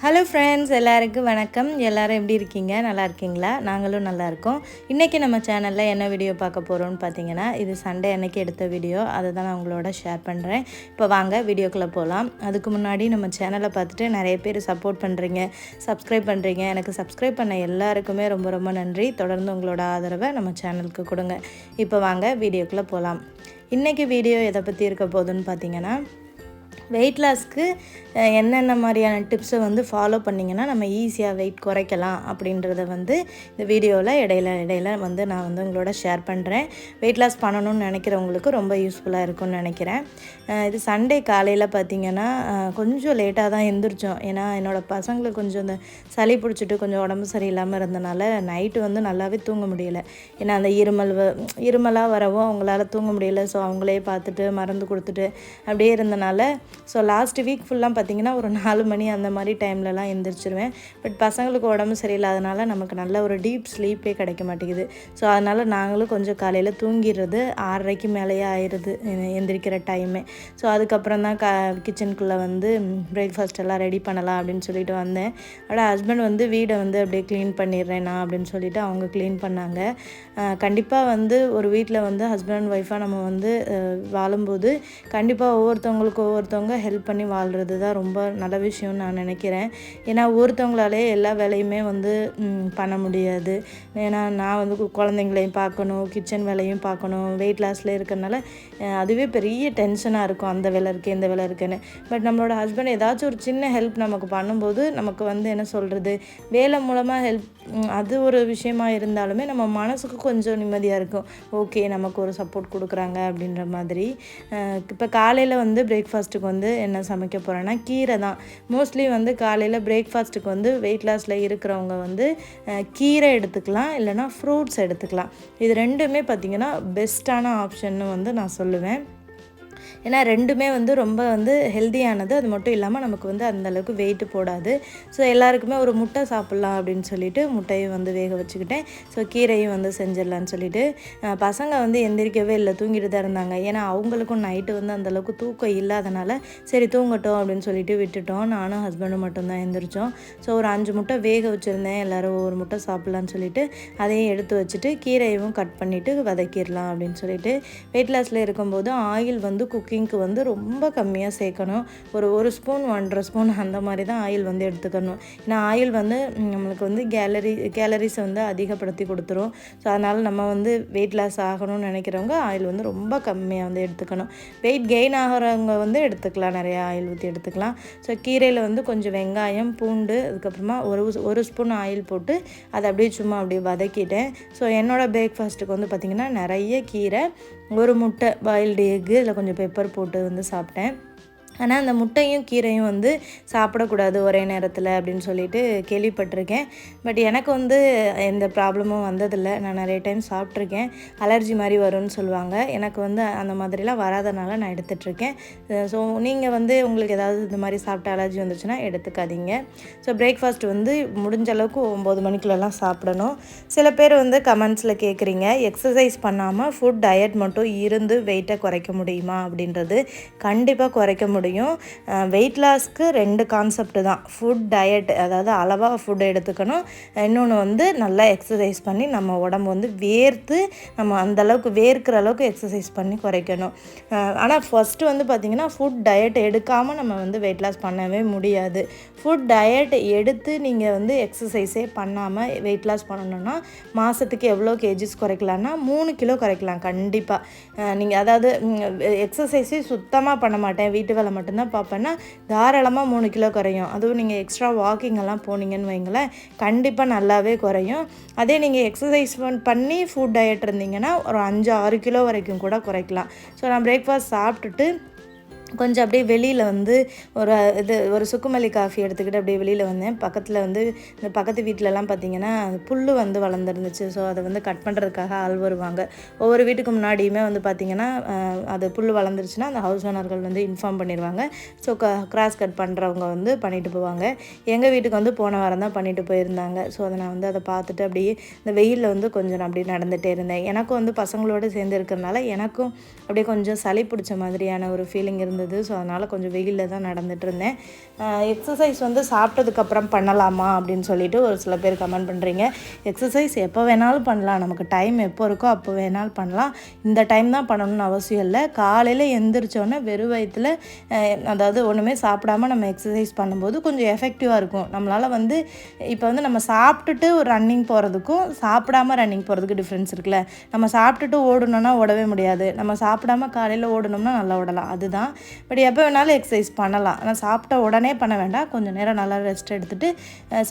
Hello friends, எல்லாருக்கும் வணக்கம். எல்லோரும் எப்படி இருக்கீங்க? நல்லா இருக்கீங்களா? நாங்களும் நல்லா இருக்கோம். இன்றைக்கி நம்ம சேனலில் என்ன வீடியோ பார்க்க போகிறோம்னு பார்த்தீங்கன்னா, இது சண்டே அன்னைக்கு எடுத்த வீடியோ. அதை தான் நான் உங்களோட ஷேர் பண்ணுறேன். இப்போ வாங்க வீடியோக்குள்ளே போகலாம். அதுக்கு முன்னாடி நம்ம சேனலை பார்த்துட்டு நிறைய பேர் சப்போர்ட் பண்ணுறீங்க, சப்ஸ்கிரைப் பண்ணுறீங்க. எனக்கு சப்ஸ்கிரைப் பண்ண எல்லாருக்குமே ரொம்ப ரொம்ப நன்றி. தொடர்ந்து உங்களோட ஆதரவை நம்ம சேனலுக்கு கொடுங்க. இப்போ வாங்க வீடியோக்குள்ளே போகலாம். இன்றைக்கி வீடியோ எதை பற்றி இருக்க போகுதுன்னு பார்த்தீங்கன்னா, வெயிட் லாஸ்க்கு என்னென்ன மாதிரியான டிப்ஸை ஃபாலோ பண்ணிங்கன்னா நம்ம ஈஸியாக வெயிட் குறைக்கலாம் அப்படின்றத இந்த வீடியோவில் இடையில நான் உங்களோட ஷேர் பண்ணுறேன். வெயிட் லாஸ் பண்ணணும்னு நினைக்கிறவங்களுக்கு ரொம்ப யூஸ்ஃபுல்லாக இருக்கும்னு நினைக்கிறேன். இது சண்டே காலையில் பார்த்திங்கன்னா கொஞ்சம் லேட்டாக தான் எழுந்திரிச்சோம். ஏன்னா என்னோடய பசங்களுக்கு கொஞ்சம் இந்த சளி பிடிச்சிட்டு கொஞ்சம் உடம்பு சரியில்லாமல் இருந்தனால நைட்டு நல்லாவே தூங்க முடியலை. ஏன்னா அந்த இருமலாக வரவும் அவங்களால தூங்க முடியலை. ஸோ அவங்களே பார்த்துட்டு மருந்து கொடுத்துட்டு அப்படியே இருந்தனால ஸோ லாஸ்ட் வீக் ஃபுல்லாக பார்த்திங்கன்னா ஒரு 4 மணி அந்த மாதிரி டைம்லலாம் எழுந்திரிச்சிருவேன். பட் பசங்களுக்கு உடம்பு சரியில்லாதனால நமக்கு நல்ல ஒரு டீப் ஸ்லீப்பே கிடைக்க மாட்டேங்குது. ஸோ அதனால் நாங்களும் கொஞ்சம் காலையில் தூங்கிடுறது 6:30 மேலேயே ஆயிடுது எந்திரிக்கிற டைமே. ஸோ அதுக்கப்புறம் தான் கிச்சனுக்குள்ளே பிரேக்ஃபாஸ்ட் எல்லாம் ரெடி பண்ணலாம் அப்படின்னு சொல்லிட்டு வந்தேன். ஹஸ்பண்ட் வீடை அப்படியே க்ளீன் பண்ணிடுறேன் நான் அப்படின்னு சொல்லிட்டு அவங்க க்ளீன் பண்ணாங்க. கண்டிப்பாக ஒரு வீட்டில் ஹஸ்பண்ட் அண்ட் ஒய்ஃபாக நம்ம வாழும்போது கண்டிப்பாக ஒவ்வொருத்தவங்க ஹெல்ப் பண்ணி வாழ்கிறது தான் ரொம்ப நல்ல விஷயம்னு நான் நினைக்கிறேன். ஏன்னா ஒருத்தவங்களாலே எல்லா வேலையுமே பண்ண முடியாது. ஏன்னா நான் குழந்தைங்களையும் பார்க்கணும், கிச்சன் வேலையும் பார்க்கணும். வெயிட் லாஸில் இருக்கிறனால அதுவே பெரிய டென்ஷனாக இருக்கும். அந்த வேலை இருக்குது, இந்த வேலை இருக்குன்னு. பட் நம்மளோட ஹஸ்பண்ட் ஏதாச்சும் ஒரு சின்ன ஹெல்ப் நமக்கு பண்ணும்போது நமக்கு என்ன சொல்கிறது, வேலை மூலமாக ஹெல்ப் அது ஒரு விஷயமா இருந்தாலுமே நம்ம மனசுக்கு கொஞ்சம் நிம்மதியாக இருக்கும். ஓகே, நமக்கு ஒரு சப்போர்ட் கொடுக்குறாங்க அப்படின்ற மாதிரி. இப்போ காலையில் பிரேக்ஃபாஸ்ட்டுக்கு என்ன சமைக்க போகிறேன்னா கீரை தான். மோஸ்ட்லி காலையில் பிரேக்ஃபாஸ்ட்டுக்கு வெயிட் லாஸில் இருக்கிறவங்க கீரை எடுத்துக்கலாம், இல்லைனா ஃப்ரூட்ஸ் எடுத்துக்கலாம். இது ரெண்டுமே பார்த்திங்கன்னா பெஸ்ட்டான ஆப்ஷன்னு நான் சொல்லுவேன். ஏன்னா ரெண்டுமே ரொம்ப ஹெல்த்தியானது. அது மட்டும் இல்லாமல் நமக்கு அந்தளவுக்கு வெயிட்டு போடாது. ஸோ எல்லாருக்குமே ஒரு முட்டை சாப்பிட்லாம் அப்படின்னு சொல்லிட்டு முட்டையும் வேக வச்சுக்கிட்டேன். ஸோ கீரையும் செஞ்சிடலான்னு சொல்லிட்டு பசங்க எந்திரிக்கவே இல்லை, தூங்கிட்டு தான் இருந்தாங்க. ஏன்னா அவங்களுக்கும் நைட்டு அந்தளவுக்கு தூக்கம் இல்லாதனால சரி தூங்கட்டும் அப்படின்னு சொல்லிட்டு விட்டுட்டோம். நானும் ஹஸ்பண்டும் மட்டும்தான் எந்திரிச்சோம். ஸோ ஒரு 5 முட்டை வேக வச்சுருந்தேன். எல்லோரும் ஒரு முட்டை சாப்பிட்லான்னு சொல்லிட்டு அதையும் எடுத்து வச்சுட்டு கீரையும் கட் பண்ணிவிட்டு வதக்கிடலாம் அப்படின்னு சொல்லிட்டு. வெயிட் லாஸில் இருக்கும்போது ஆயில் குக்கிங்க்கு ரொம்ப கம்மியாக சேர்க்கணும். ஒரு ஸ்பூன் 1.5 ஸ்பூன் அந்த மாதிரி தான் ஆயில் எடுத்துக்கணும். ஏன்னா ஆயில் நம்மளுக்கு கேலரிஸை அதிகப்படுத்தி கொடுத்துரும். ஸோ அதனால் நம்ம வெயிட் லாஸ் ஆகணும்னு நினைக்கிறவங்க ஆயில் ரொம்ப கம்மியாக எடுத்துக்கணும். வெயிட் கெயின் ஆகிறவங்க எடுத்துக்கலாம், நிறையா ஆயில் ஊற்றி எடுத்துக்கலாம். ஸோ கீரையில் கொஞ்சம் வெங்காயம், பூண்டு, அதுக்கப்புறமா ஒரு ஸ்பூன் ஆயில் போட்டு அதை அப்படியே சும்மா அப்படியே வதக்கிட்டேன். ஸோ என்னோடய பிரேக்ஃபாஸ்ட்டுக்கு பார்த்திங்கன்னா நிறைய கீரை, ஒரு முட்டை, பாயில்டு எக்கு, இதில் கொஞ்சம் பெப்பர் போட்டு சாப்பிட்டேன். ஆனால் அந்த முட்டையும் கீரையும் சாப்பிடக்கூடாது ஒரே நேரத்தில் அப்படின்னு சொல்லிட்டு கேள்விப்பட்டிருக்கேன். பட் எனக்கு எந்த ப்ராப்ளமும் வந்ததில்லை. நான் நிறைய டைம் சாப்பிட்ருக்கேன். அலர்ஜி மாதிரி வரும்னு சொல்லுவாங்க. எனக்கு அந்த மாதிரிலாம் வராதனால நான் எடுத்துகிட்ருக்கேன். ஸோ நீங்கள் உங்களுக்கு ஏதாவது இந்த மாதிரி சாப்பிட்ட அலர்ஜி வந்துச்சுன்னா எடுத்துக்காதீங்க. ஸோ பிரேக்ஃபாஸ்ட் முடிஞ்ச அளவுக்கு 9 மணிக்குள்ளெல்லாம் சாப்பிடணும். சில பேர் கமெண்ட்ஸில் கேட்குறீங்க, எக்ஸசைஸ் பண்ணாமல் ஃபுட் டயட் மட்டும் இருந்து வெயிட்டை குறைக்க முடியுமா அப்படின்றது. கண்டிப்பாக குறைக்க முடியும். வெயிட் லாஸ்க்கு 2 கான்செப்ட் தான். ஃபுட் டயட், அதாவது அளவாக ஃபுட் எடுத்துக்கணும். இன்னொன்று நல்லா எக்ஸசைஸ் பண்ணி நம்ம உடம்பு வேர்த்து நம்ம அந்தளவுக்கு வேர்க்கிற அளவுக்கு எக்ஸசைஸ் பண்ணி குறைக்கணும். ஆனால் ஃபஸ்ட்டு பார்த்திங்கன்னா ஃபுட் டயட் எடுக்காமல் நம்ம வெயிட் லாஸ் பண்ணவே முடியாது. ஃபுட் டயட் எடுத்து நீங்கள் எக்ஸசைஸே பண்ணாமல் வெயிட் லாஸ் பண்ணணுன்னா மாதத்துக்கு எவ்வளோ கேஜிஸ் குறைக்கலான்னா 3 கிலோ குறைக்கலாம் கண்டிப்பாக. நீங்கள் அதாவது எக்ஸசைஸே சுத்தமாக பண்ண மாட்டேன், வீட்டு வேலை மட்டும்தான் பார்ப்பேன்னா தாராளமாக 3 கிலோ குறையும். அதுவும் நீங்கள் எக்ஸ்ட்ரா வாக்கிங் எல்லாம் போனீங்கன்னு வைங்களேன், கண்டிப்பாக நல்லாவே குறையும். அதே நீங்கள் எக்ஸசைஸ் பண்ணி ஃபுட் டயட் இருந்தீங்கன்னா ஒரு 5-6 கிலோ வரைக்கும் கூட குறைக்கலாம். ஸோ நான் பிரேக்ஃபாஸ்ட் சாப்பிட்டுட்டு கொஞ்சம் அப்படியே வெளியில் ஒரு சுக்குமல்லி காஃபி எடுத்துக்கிட்டு அப்படியே வெளியில் வந்தேன். பக்கத்தில் இந்த பக்கத்து வீட்டிலலாம் பார்த்திங்கன்னா புல் வளர்ந்துருந்துச்சு. ஸோ அதை கட் பண்ணுறதுக்காக ஆள் வருவாங்க. ஒவ்வொரு வீட்டுக்கு முன்னாடியுமே பார்த்திங்கன்னா அது புல் வளர்ந்துருச்சுன்னா அந்த ஹவுஸ் ஓனர்கள் இன்ஃபார்ம் பண்ணிடுவாங்க. ஸோ கிராஸ் கட் பண்ணுறவங்க பண்ணிட்டு போவாங்க. எங்கள் வீட்டுக்கு போன வாரம் தான் பண்ணிட்டு போயிருந்தாங்க. ஸோ அதை நான் அதை பார்த்துட்டு அப்படியே இந்த வெயிலில் கொஞ்சம் நான் அப்படியே நடந்துகிட்டே இருந்தேன். எனக்கும் பசங்களோடு சேர்ந்து இருக்கிறதுனால எனக்கும் அப்படியே கொஞ்சம் சளி பிடிச்ச மாதிரியான ஒரு ஃபீலிங் இருந்தது. இருந்தது. ஸோ அதனால் கொஞ்சம் வெயிலில் தான் நடந்துகிட்டு இருந்தேன். எக்ஸசைஸ் வந்து சாப்பிட்டதுக்கப்புறம் பண்ணலாமா அப்படின்னு சொல்லிட்டு ஒரு சில பேர் கமெண்ட் பண்ணுறீங்க. எக்ஸசைஸ் எப்போ வேணாலும் பண்ணலாம், நமக்கு டைம் எப்போ இருக்கோ அப்போ வேணாலும் பண்ணலாம். இந்த டைம் தான் பண்ணணும்னு அவசியம் இல்லை. காலையில் எந்திரிச்சோன்னே வெறும் வயிற்றில் அதாவது ஒன்றுமே சாப்பிடாமல் நம்ம எக்ஸசைஸ் பண்ணும்போது கொஞ்சம் எஃபெக்டிவாக இருக்கும். நம்மளால் வந்து இப்போ வந்து நம்ம சாப்பிட்டுட்டு ஒரு ரன்னிங் போகிறதுக்கும் சாப்பிடாமல் ரன்னிங் போகிறதுக்கு டிஃப்ரென்ஸ் இருக்குல்ல. நம்ம சாப்பிட்டுட்டு ஓடணுன்னா ஓடவே முடியாது, நம்ம சாப்பிடாமல் காலையில் ஓடணும்னா நல்லா ஓடலாம், அதுதான். பட் எப்போ வேணாலும் எக்ஸசைஸ் பண்ணலாம். ஆனால் சாப்பிட்ட உடனே பண்ண வேண்டாம், கொஞ்சம் நேரம் நல்லா ரெஸ்ட் எடுத்துகிட்டு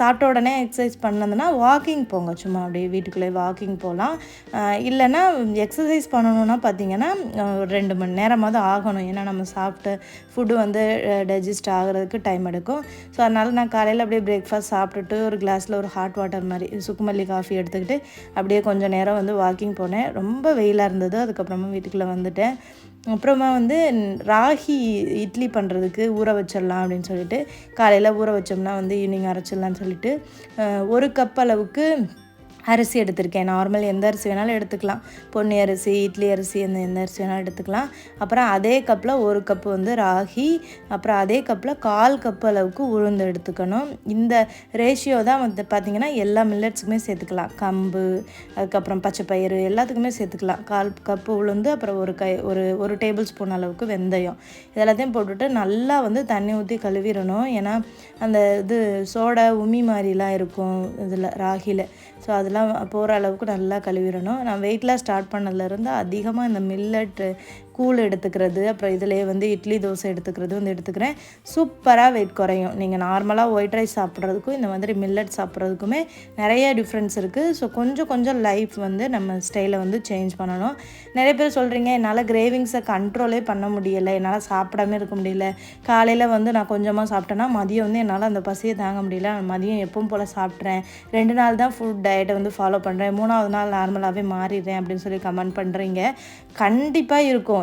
சாப்பிட்ட உடனே எக்ஸசைஸ் பண்ணதுன்னா வாக்கிங் போங்க, சும்மா அப்படியே வீட்டுக்குள்ளே வாக்கிங் போகலாம். இல்லைன்னா எக்ஸசைஸ் பண்ணணுன்னா பார்த்திங்கன்னா 2 மணி நேரமாவது ஆகணும். ஏன்னா நம்ம சாப்பிட்ட ஃபுட்டு வந்து டைஜஸ்ட் ஆகிறதுக்கு டைம் எடுக்கும். ஸோ அதனால் நான் காலையில் அப்படியே பிரேக்ஃபாஸ்ட் சாப்பிட்டுட்டு ஒரு கிளாஸில் ஒரு ஹாட் வாட்டர் மாதிரி சுக்குமல்லி காஃபி எடுத்துக்கிட்டு அப்படியே கொஞ்சம் நேரம் வந்து வாக்கிங் போனேன். ரொம்ப வெயிலாக இருந்தது. அதுக்கப்புறமா வீட்டுக்குள்ளே வந்துட்டேன். அப்புறமா வந்து ராகி இட்லி பண்ணுறதுக்கு ஊற வச்சிடலாம் அப்படின்னு சொல்லிட்டு காலையில் ஊற வச்சோம்னா வந்து ஈவினிங் அரைச்சிடலான்னு சொல்லிட்டு 1 கப் அளவுக்கு அரிசி எடுத்திருக்கேன். நார்மல் எந்த அரிசி வேணாலும் எடுத்துக்கலாம், பொன்னி அரிசி, இட்லி அரிசி, எந்த அரிசி வேணாலும் எடுத்துக்கலாம். அப்புறம் அதே கப்பில் 1 கப்பு வந்து ராகி, அப்புறம் அதே கப்பில் 1/4 கப்பு அளவுக்கு உளுந்து எடுத்துக்கணும். இந்த ரேஷியோ தான் வந்து பார்த்திங்கன்னா எல்லா மில்லட்ஸுக்குமே சேர்த்துக்கலாம். கம்பு, அதுக்கப்புறம் பச்சைப்பயிறு எல்லாத்துக்குமே சேர்த்துக்கலாம். 1/4 கப்பு உளுந்து, அப்புறம் ஒரு டேபிள் ஸ்பூன் அளவுக்கு வெந்தயம், இதெல்லாத்தையும் போட்டுட்டு நல்லா வந்து தண்ணி ஊற்றி கழுவிடணும். ஏன்னா அந்த சோடா உமி மாதிரிலாம் இருக்கும் இதில் ராகியில். ஸோ அதெல்லாம் போகிற அளவுக்கு நல்லா கழுவிடணும். நான் வெயிட்லாம் ஸ்டார்ட் பண்ணதுலேருந்து அதிகமாக இந்த மில்லட் கூழ் எடுத்துக்கிறது, அப்புறம் இதிலே வந்து இட்லி தோசை எடுத்துக்கிறது வந்து எடுத்துக்கிறேன். சூப்பராக வெயிட் குறையும். நீங்கள் நார்மலாக ஒயிட் ரைஸ் சாப்பிட்றதுக்கும் இந்த மாதிரி மில்லட் சாப்பிட்றதுக்குமே நிறைய டிஃப்ரென்ஸ் இருக்குது. ஸோ கொஞ்சம் லைஃப் வந்து நம்ம ஸ்டைலை வந்து சேஞ்ச் பண்ணணும். நிறைய பேர் சொல்கிறீங்க, என்னால் கிரேவிங்ஸை கண்ட்ரோலே பண்ண முடியலை, என்னால் சாப்பிடாம இருக்க முடியல. காலையில் வந்து நான் கொஞ்சமாக சாப்பிட்டேன்னா மதியம் வந்து என்னால் அந்த பசியை தாங்க முடியல, மதியம் எப்பவும் போல் சாப்பிட்றேன், 2 நாள் தான் ஃபுட் டயட்டை வந்து ஃபாலோ பண்ணுறேன், 3ஆவது நாள் நார்மலாகவே மாறிடுறேன் அப்படின்னு சொல்லி கமெண்ட் பண்ணுறீங்க. கண்டிப்பாக இருக்கும்.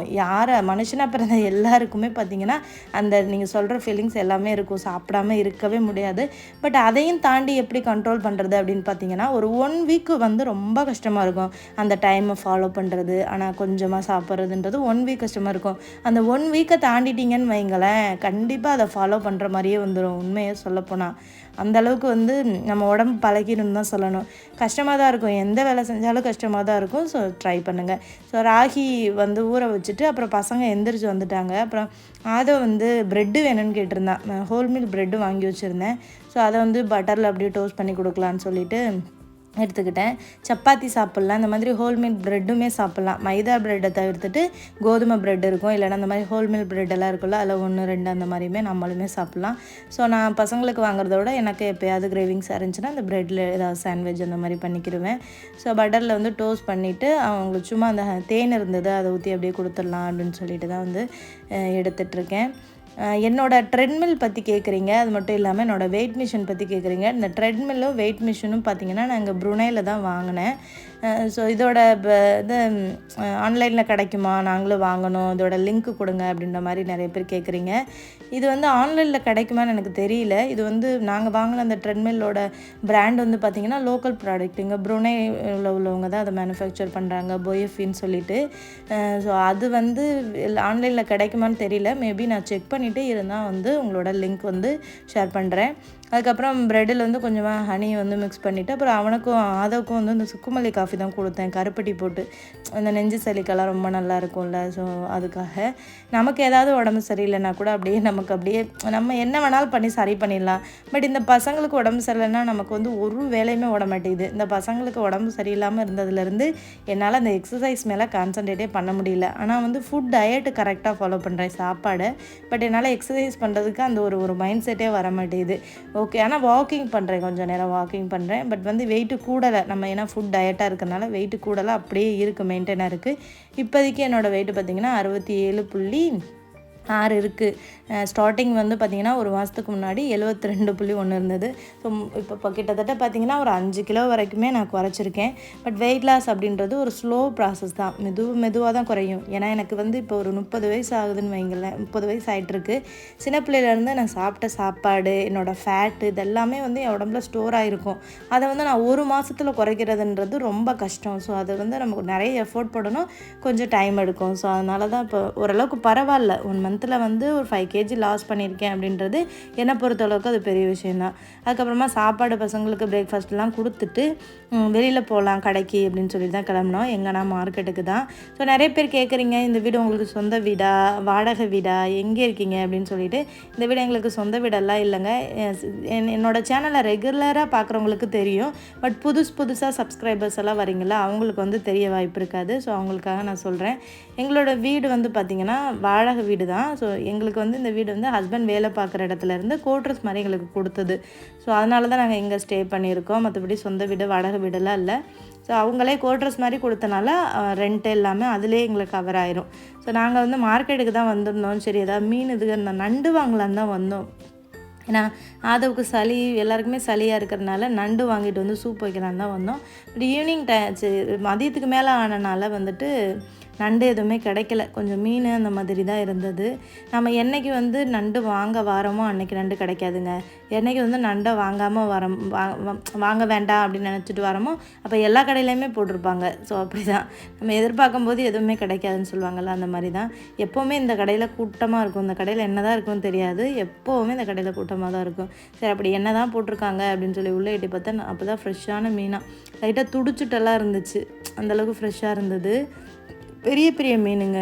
மனுஷனாக பிறந்த எல்லாருக்குமே பார்த்திங்கன்னா அந்த நீங்கள் சொல்கிற ஃபீலிங்ஸ் எல்லாமே இருக்கும். சாப்பிடாமல் இருக்கவே முடியாது. பட் அதையும் தாண்டி எப்படி கண்ட்ரோல் பண்ணுறது அப்படின்னு பார்த்திங்கன்னா ஒரு 1 வீக்கு வந்து ரொம்ப கஷ்டமாக இருக்கும் அந்த டைமை ஃபாலோ பண்ணுறது. ஆனால் கொஞ்சமாக சாப்பிட்றதுன்றது 1 வீக் கஷ்டமாக இருக்கும். அந்த 1 வீக்கை தாண்டிட்டிங்கன்னு வைங்களேன், கண்டிப்பாக அதை ஃபாலோ பண்ணுற மாதிரியே வந்துடும். உண்மையை சொல்லப்போனால் அந்தளவுக்கு வந்து நம்ம உடம்பு பழகிடும் தான் சொல்லணும். கஷ்டமாக தான் இருக்கும், எந்த வேலை செஞ்சாலும் கஷ்டமாக தான் இருக்கும். ஸோ ட்ரை பண்ணுங்கள். ஸோ ராகி வந்து ஊற வச்சுட்டு அப்புறம் பசங்க எந்திரிச்சு வந்துட்டாங்க. அப்புறம் அதை வந்து ப்ரெட்டு வேணும்னு கேட்டிருந்தான். நான் ஹோல்மீல் ப்ரெட்டு வாங்கி வச்சுருந்தேன். ஸோ அதை வந்து பட்டரில் அப்படியே டோஸ்ட் பண்ணி கொடுக்கலான்னு சொல்லிட்டு எடுத்துக்கிட்டேன். சப்பாத்தி சாப்பிட்லாம், இந்த மாதிரி ஹோல்மீல் ப்ரெட்டுமே சாப்பிட்லாம். மைதா ப்ரெட்டை தவிர்த்துட்டு கோதுமை ப்ரெட் இருக்கும், இல்லைனா அந்த மாதிரி ஹோல்மீல் ப்ரெட்டெல்லாம் இருக்குல்ல, அதில் 1, 2 அந்த மாதிரியுமே நம்மளுமே சாப்பிட்லாம். ஸோ நான் பசங்களுக்கு வாங்குறத விட எனக்கு எப்போயாவது கிரேவிங்ஸ் இருந்துச்சுன்னா அந்த ப்ரெட்டில் ஏதாவது சாண்ட்விச் அந்த மாதிரி பண்ணிக்கிடுவேன். ஸோ பட்டரில் வந்து டோஸ்ட் பண்ணிவிட்டு அவங்களுக்கு சும்மா அந்த தேன் இருந்தது அதை ஊற்றி அப்படியே கொடுத்துடலாம் அப்படின்னு சொல்லிட்டு தான் வந்து எடுத்துகிட்ருக்கேன். என்னோடய ட்ரெட்மில் பற்றி கேட்குறீங்க, அது மட்டும் இல்லாமல் என்னோடய வெயிட் மிஷின் பற்றி கேட்குறீங்க. இந்த ட்ரெட்மில்லும் வெயிட் மிஷினும் பார்த்திங்கன்னா நான் இங்கே ப்ருனேயில் தான் வாங்கினேன். ஸோ இதோட இது ஆன்லைனில் கிடைக்குமா, நாங்களும் வாங்கணும், இதோட லிங்க்கு கொடுங்க அப்படின்ற மாதிரி நிறைய பேர் கேட்குறீங்க. இது வந்து ஆன்லைனில் கிடைக்குமான்னு எனக்கு தெரியல. இது வந்து நாங்கள் வாங்கின அந்த ட்ரெட்மில்லோட பிராண்ட் வந்து பார்த்திங்கன்னா லோக்கல் ப்ராடக்ட், இங்கே ப்ருனேயில் உள்ளவங்க தான் அதை மேனுஃபேக்சர் பண்ணுறாங்க, போயஃபின்னு சொல்லிட்டு. ஸோ அது வந்து ஆன்லைனில் கிடைக்குமான்னு தெரியல. மேபி நான் செக் பண்ணிவிட்டு இருந்தால் வந்து உங்களோட லிங்க் வந்து ஷேர் பண்ணுறேன். அதுக்கப்புறம் ப்ரெட்டில் வந்து கொஞ்சமாக ஹனி வந்து மிக்ஸ் பண்ணிவிட்டு அப்புறம் அவனுக்கும் ஆதவுக்கும் வந்து இந்த சுக்குமல்லி காஃபி தான் கொடுத்தேன், கருப்பட்டி போட்டு. அந்த நெஞ்சு சளிக்கெல்லாம் ரொம்ப நல்லா இருக்கும்ல. ஸோ அதுக்காக நமக்கு ஏதாவது உடம்பு சரியில்லைன்னா கூட அப்படியே நம்ம என்ன வேணாலும் பண்ணி சரி பண்ணிடலாம். பட் இந்த பசங்களுக்கு உடம்பு சரியில்லைன்னா நமக்கு வந்து ஒரு வேலையுமே ஓட மாட்டேங்குது. இந்த பசங்களுக்கு உடம்பு சரியில்லாமல் இருந்ததுலேருந்து என்னால் அந்த எக்ஸசைஸ் மேலே கான்சன்ட்ரேட்டே பண்ண முடியல. ஆனால் வந்து ஃபுட் டயட்டு கரெக்டாக ஃபாலோ பண்ணுறேன் சாப்பாடு. பட் என்னால் எக்ஸசைஸ் பண்ணுறதுக்கு அந்த ஒரு மைண்ட் செட்டே வர மாட்டேங்குது. ஓகே, ஆனால் வாக்கிங் பண்ணுறேன், கொஞ்சம் நேரம் வாக்கிங் பண்ணுறேன். பட் வந்து வெயிட்டு கூடலை, நம்ம ஏன்னா ஃபுட் டயட்டாக இருக்கிறனால வெயிட்டு கூடலை, அப்படியே இருக்குது, மெயின்டைனாக இருக்குது. இப்போதைக்கு என்னோடய வெயிட்டு பார்த்திங்கன்னா 67.6 இருக்குது. ஸ்டார்டிங் வந்து பார்த்திங்கன்னா ஒரு மாதத்துக்கு முன்னாடி 72.1 இருந்தது. ஸோ இப்போ கிட்டத்தட்ட பார்த்திங்கன்னா ஒரு 5 கிலோ வரைக்குமே நான் குறைச்சிருக்கேன். பட் வெயிட் லாஸ் அப்படின்றது ஒரு ஸ்லோ ப்ராசஸ் தான், மெதுவாக தான் குறையும். ஏன்னா எனக்கு வந்து இப்போ ஒரு 30 வயசு ஆகுதுன்னு வைங்களேன், 30 வயசு ஆகிட்டுருக்கு. சின்ன பிள்ளையிலேருந்து நான் சாப்பிட்ட சாப்பாடு, என்னோடய ஃபேட்டு இதெல்லாமே வந்து என் உடம்புல ஸ்டோர் ஆகிருக்கும். அதை வந்து நான் ஒரு மாதத்தில் குறைக்கிறதுன்றது ரொம்ப கஷ்டம். ஸோ அதை வந்து நமக்கு நிறைய எஃபோர்ட் போடணும், கொஞ்சம் டைம் எடுக்கும். ஸோ அதனால தான் இப்போ ஓரளவுக்கு பரவாயில்ல, 1 மந்த் மந்தில் வந்து ஒரு 5 கேஜி லாஸ் பண்ணியிருக்கேன் அப்படின்றது என்னை பொறுத்தளவுக்கு அது பெரிய விஷயந்தான். அதுக்கப்புறமா சாப்பாடு பசங்களுக்கு பிரேக்ஃபாஸ்ட்லாம் கொடுத்துட்டு வெளியில் போகலாம் கடைக்கு அப்படின்னு சொல்லி தான் கிளம்பினோம். எங்கன்னா மார்க்கெட்டுக்கு தான். ஸோ நிறைய பேர் கேட்குறீங்க, இந்த வீடு உங்களுக்கு சொந்த வீடா, வாடகை வீடா, எங்கே இருக்கீங்க அப்படின்னு சொல்லிட்டு. இந்த வீடு எங்களுக்கு சொந்த வீடெல்லாம் இல்லைங்க. என்னோடய சேனலை ரெகுலராக பார்க்குறவங்களுக்கு தெரியும். பட் புதுசாக சப்ஸ்கிரைபர்ஸ் எல்லாம் வரீங்களா, அவங்களுக்கு வந்து தெரிய வாய்ப்பு இருக்காது. ஸோ அவங்களுக்காக நான் சொல்கிறேன். எங்களோட வீடு வந்து பார்த்திங்கன்னா வாடகை வீடு தான். ஸோ எங்களுக்கு வந்து இந்த வீடு வந்து ஹஸ்பண்ட் வேலை பார்க்குற இடத்துலேருந்து கோட்ரஸ் மாதிரி எங்களுக்கு கொடுத்தது. ஸோ அதனால தான் நாங்கள் இங்கே ஸ்டே பண்ணியிருக்கோம். மற்றபடி சொந்த வீடு வாடகை வீடெல்லாம் இல்லை. ஸோ அவங்களே கோட்ரஸ் மாதிரி கொடுத்தனால ரெண்ட் எல்லாமே அதிலே எங்களுக்கு கவர் ஆயிரும். ஸோ நாங்கள் வந்து மார்க்கெட்டுக்கு தான் வந்திருந்தோம். சரி ஏதாவது மீன் இதுக்கு நண்டு வாங்கலான்னு தான் வந்தோம். ஏன்னா ஆதவுக்கு சளி, எல்லாருக்குமே சளியாக இருக்கிறதுனால நண்டு வாங்கிட்டு வந்து சூப் வைக்கலான்னு தான் வந்தோம். பட் ஈவினிங் மதியத்துக்கு மேலே ஆனனால வந்துட்டு நண்டு எதுவுமே கிடைக்கல. கொஞ்சம் மீன் அந்த மாதிரி தான் இருந்தது. நம்ம என்றைக்கு வந்து நண்டு வாங்க வாரமோ அன்றைக்கி நண்டு கிடைக்காதுங்க. என்றைக்கு வந்து நண்டை வாங்காமல் வாங்க வேண்டாம் அப்படின்னு நினச்சிட்டு வரமோ அப்போ எல்லா கடையிலையுமே போட்டிருப்பாங்க. ஸோ அப்படி தான் நம்ம எதிர்பார்க்கும் போது எதுவுமே கிடைக்காதுன்னு சொல்லுவாங்கள்ல, அந்த மாதிரி தான். எப்போவுமே இந்த கடையில் கூட்டமாக இருக்கும். இந்த கடையில் என்ன தான் இருக்குன்னு தெரியாது, எப்போவுமே இந்த கடையில் கூட்டமாக தான் இருக்கும். சரி அப்படி என்ன தான் போட்டிருக்காங்க அப்படின்னு சொல்லி உள்ளே எட்டி பார்த்தா அப்போ தான் ஃப்ரெஷ்ஷான மீனாக லைட்டாக துடிச்சிட்டெல்லாம் இருந்துச்சு. அந்தளவுக்கு ஃப்ரெஷ்ஷாக இருந்தது. பெரிய பெரிய மீனுங்க,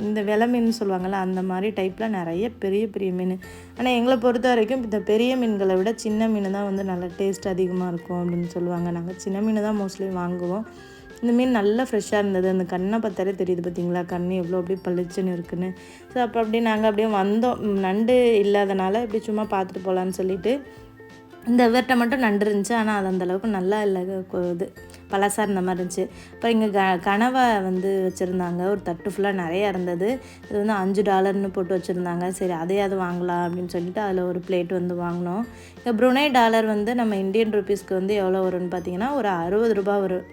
இந்த வெலை மீன் சொல்லுவாங்கள்ல, அந்த மாதிரி டைப்பில் நிறைய பெரிய மீன். ஆனால் எங்களை பொறுத்த வரைக்கும் இந்த பெரிய மீன்களை விட சின்ன மீன் தான் வந்து நல்லா டேஸ்ட் அதிகமாக இருக்கும் அப்படின்னு சொல்லுவாங்க. நாங்கள் சின்ன மீன் தான் மோஸ்ட்லி வாங்குவோம். இந்த மீன் நல்லா ஃப்ரெஷ்ஷாக இருந்தது. அந்த கண்ணை பார்த்தாலே தெரியுது பார்த்தீங்களா, கண் எவ்வளோ அப்படியே பளிச்சுன்னு இருக்குன்னு. ஸோ அப்படி நாங்கள் அப்படியே வந்தோம். நண்டு இல்லாதனால இப்படி சும்மா பார்த்துட்டு போகலான்னு சொல்லிட்டு. இந்த இவர்கிட்ட மட்டும் நண்டு இருந்துச்சு, ஆனால் அது அந்தளவுக்கு நல்லா இல்லை, இது பழசாக இருந்த மாதிரி இருந்துச்சு. அப்புறம் இங்கே கனவை வந்து வச்சுருந்தாங்க. ஒரு தட்டு ஃபுல்லாக நிறையா இருந்தது. இது வந்து $5 போட்டு வச்சுருந்தாங்க. சரி அதையாவது வாங்கலாம் அப்படின்னு சொல்லிட்டு அதில் ஒரு பிளேட் வந்து வாங்கினோம். இங்கே ப்ருனை டாலர் வந்து நம்ம இந்தியன் ருப்பீஸ்க்கு வந்து எவ்வளோ வரும்னு பார்த்தீங்கன்னா ஒரு $60 வரும்.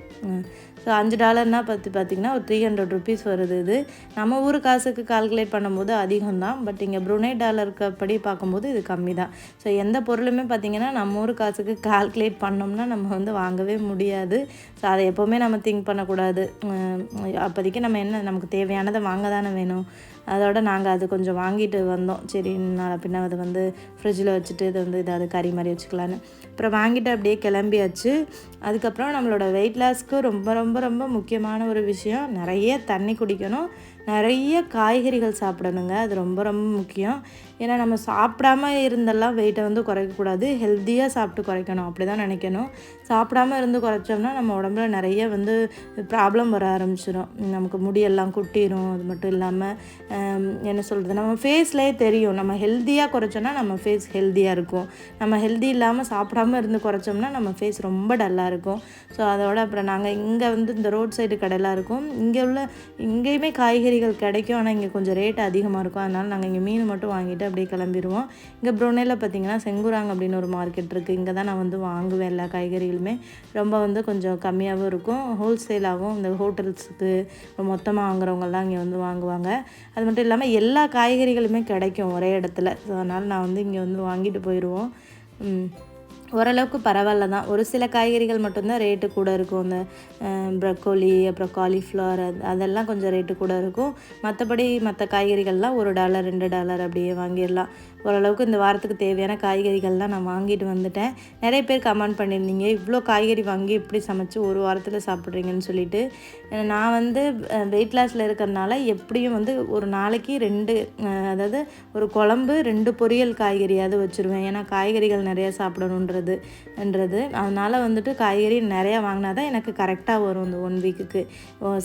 ஸோ $5 பார்த்திங்கன்னா ஒரு $300 வருது. இது நம்ம ஊர் காசுக்கு கால்குலேட் பண்ணும்போது அதிகம் தான். பட் இங்கே ப்ருனை டாலருக்கு படி பார்க்கும்போது இது கம்மி தான். ஸோ எந்த பொருளுமே பார்த்திங்கன்னா நம்ம ஊர் காசுக்கு கால்குலேட் பண்ணோம்னா நம்ம வந்து வாங்கவே முடியாது. ஸோ அதை எப்போவுமே நம்ம திங்க் பண்ணக்கூடாது. அப்போதைக்கு நம்ம என்ன நமக்கு தேவையானதை வாங்க தானே வேணும். அதோட நாங்கள் அது கொஞ்சம் வாங்கிட்டு வந்தோம். சரி நான் பின்ன அதை வந்து ஃப்ரிட்ஜில் வச்சுட்டு இதை வந்து ஏதாவது கறி மாதிரி வச்சுக்கலான்னு. அப்புறம் வாங்கிட்டு அப்படியே கிளம்பியாச்சு. அதுக்கப்புறம் நம்மளோட வெயிட் லாஸ்க்கு ரொம்ப ரொம்ப ரொம்ப முக்கியமான ஒரு விஷயம், நிறைய தண்ணி குடிக்கணும், நிறைய காய்கறிகள் சாப்பிடணுங்க. அது ரொம்ப ரொம்ப முக்கியம். ஏன்னா நம்ம சாப்பிடாம இருந்தெல்லாம் வெயிட்டை வந்து குறைக்கக்கூடாது, ஹெல்த்தியாக சாப்பிட்டு குறைக்கணும், அப்படி தான் நினைக்கணும். சாப்பிடாமல் இருந்து குறைச்சோம்னா நம்ம உடம்புல நிறைய வந்து ப்ராப்ளம் வர ஆரம்பிச்சிடும். நமக்கு முடியெல்லாம் குட்டிடும். அது மட்டும் இல்லாமல் என்ன சொல்கிறது, நம்ம ஃபேஸ்லேயே தெரியும். நம்ம ஹெல்த்தியாக குறைச்சோன்னா நம்ம ஃபேஸ் ஹெல்த்தியாக இருக்கும். நம்ம ஹெல்த்தி இல்லாமல் சாப்பிடாமல் இருந்து குறைச்சோம்னா நம்ம ஃபேஸ் ரொம்ப டல்லாக இருக்கும். ஸோ அதோட அப்புறம் நாங்கள் இங்கே வந்து இந்த ரோட் சைடு கடையெல்லாம் இருக்கும். இங்கேயுமே காய்கறிகள் கிடைக்கும், ஆனால் இங்கே கொஞ்சம் ரேட் அதிகமாக இருக்கும். அதனால் நாங்கள் இங்கே மீன் மட்டும் வாங்கிட்டு அப்படியே கிளம்பிடுவோம். இங்கே ப்ருனையில் பார்த்திங்கன்னா செங்குராங் அப்படின்னு ஒரு மார்க்கெட் இருக்குது. இங்கே தான் நான் வந்து வாங்குவேன் எல்லா காய்கறிகளுமே. ரொம்ப வந்து கொஞ்சம் கம்மியாகவும் இருக்கும், ஹோல்சேலாகவும் இந்த ஹோட்டல்ஸுக்கு மொத்தமாக வாங்குறவங்கெல்லாம் இங்கே வந்து வாங்குவாங்க. அது மட்டும் இல்லாமல் எல்லா காய்கறிகளுமே கிடைக்கும் ஒரே இடத்துல. ஸோ அதனால் நான் வந்து இங்கே வந்து வாங்கிட்டு போயிடுவோம். ஓரளவுக்கு பரவாயில்ல தான். ஒரு சில காய்கறிகள் மட்டும்தான் ரேட்டு கூட இருக்கும். இந்த ப்ரக்கோலி, அப்புறம் காலிஃப்ளவர், அதெல்லாம் கொஞ்சம் ரேட்டு கூட இருக்கும். மற்றபடி மற்ற காய்கறிகள்லாம் $1 $2 அப்படியே வாங்கிடலாம். ஓரளவுக்கு இந்த வாரத்துக்கு தேவையான காய்கறிகள்லாம் நான் வாங்கிட்டு வந்துட்டேன். நிறைய பேர் கமெண்ட் பண்ணியிருந்தீங்க, இவ்வளோ காய்கறி வாங்கி எப்படி சமைச்சு ஒரு வாரத்தில் சாப்பிட்றீங்கன்னு சொல்லிட்டு. நான் வந்து வெயிட் லாஸில் இருக்கிறதுனால எப்படியும் வந்து ஒரு நாளைக்கு 2 அதாவது ஒரு குழம்பு 2 பொரியல் காய்கறியாவது வச்சுருவேன். ஏன்னா காய்கறிகள் நிறையா சாப்பிடணுன்றது. அதனால் வந்துட்டு காய்கறி நிறையா வாங்கினா தான் எனக்கு கரெக்டாக வரும் இந்த 1 வீக்குக்கு.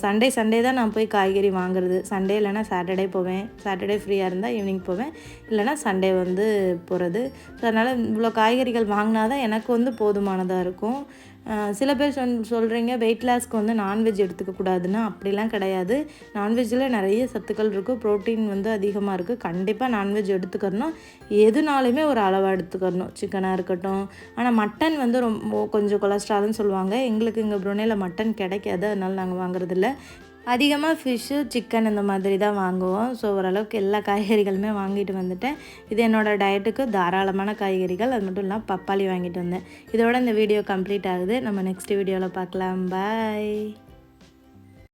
சண்டே தான் நான் போய் காய்கறி வாங்குறது. சண்டே இல்லைனா சாட்டர்டே போவேன். சாட்டர்டே ஃப்ரீயாக இருந்தால் ஈவினிங் போவேன், இல்லைனா சண்டே வந்து போகிறது. ஸோ அதனால் இவ்வளோ காய்கறிகள் வாங்கினா தான் எனக்கு வந்து போதுமானதாக இருக்கும். சில பேர் சொல்கிறீங்க வெயிட் லாஸ்க்கு வந்து நான்வெஜ் எடுத்துக்கக்கூடாதுன்னு. அப்படிலாம் கிடையாது. நான்வெஜ்ஜில் நிறைய சத்துக்கள் இருக்குது, ப்ரோட்டீன் வந்து அதிகமாக இருக்குது. கண்டிப்பாக நான்வெஜ் எடுத்துக்கணும். எதுனாலுமே ஒரு அளவாக எடுத்துக்கணும், சிக்கனாக இருக்கட்டும். ஆனால் மட்டன் வந்து ரொம்ப கொஞ்சம் கொலஸ்ட்ரால்னு சொல்லுவாங்க. எங்களுக்கு இங்கே ப்ருனையில் மட்டன் கிடைக்காது, அதனால் நாங்கள் வாங்குறதில்ல. அதிகமாக ஃபிஷ்ஷு, சிக்கன் இந்த மாதிரி தான் வாங்குவோம். ஸோ ஓரளவுக்கு எல்லா காய்கறிகளுமே வாங்கிட்டு வந்துட்டேன். இது என்னோடய டயட்டுக்கு தாராளமான காய்கறிகள். அது மட்டும் இல்லாமல் பப்பாளி வாங்கிட்டு வந்தேன். இதோட இந்த வீடியோ கம்ப்ளீட் ஆகுது. நம்ம நெக்ஸ்ட் வீடியோவில் பார்க்கலாம். பாய்.